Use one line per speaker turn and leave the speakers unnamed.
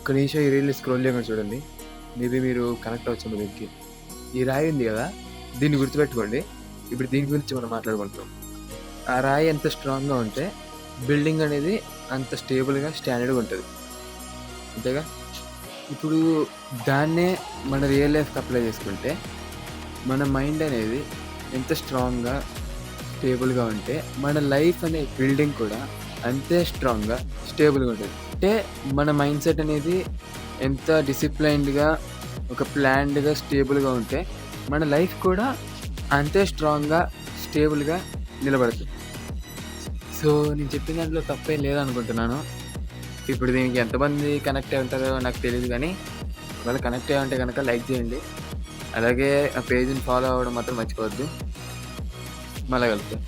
ఒక్క నిమిషం ఈ రీల్‌ని స్క్రోల్ చేయకుండా చూడండి. మేబీ మీరు కనెక్ట్ అవ్వచ్చేమో దీనికి. ఈ రాయి ఉంది గదా! దీన్ని గుర్తుపెట్టుకోండి. ఇప్పుడు దీని గురించి మనం మాట్లాడుకుంటున్నాం. ఆ రాయి ఎంత స్ట్రాంగ్‌గా ఉంటే బిల్డింగ్ అనేది అంత స్టేబుల్‌గా, స్టాండర్డ్‌గా ఉంటది. అంతేగా? ఇప్పుడు దాన్నే మన రియల్ లైఫ్‌కి అప్లై చేసుకుంటే మన మైండ్ అనేది ఎంత స్ట్రాంగ్‌గా, స్టేబుల్‌గా ఉంటే మన లైఫ్ అనే బిల్డింగ్ కూడా అంతే స్ట్రాంగ్‌గా, స్టేబుల్‌గా ఉంటది. అంటే మన మైండ్ సెట్ అనేది ఎంత డిసిప్లైన్డ్‌గా, ఒక ప్లాన్డ్‌గా, స్టేబుల్‌గా ఉంటే మన లైఫ్ కూడా అంతే స్ట్రాంగ్‌గా, స్టేబుల్‌గా నిలబడుతుంది. సో, నేను చెప్పిన దాంట్లో తప్పేం లేదనుకుంటున్నాను. ఇప్పుడు దీనికి ఎంతమంది కనెక్ట్ అయి ఉంటారో నాకు తెలీదు గానీ, ఒకవేళ కనెక్ట్ అయ్యి ఉంటే గనక లైక్ చేయండి. అలాగే ఆ పేజ్‌ని ఫాలో అవ్వడం మాత్రం మర్చిపోవద్దు. మళ్ళా కలుద్దాం.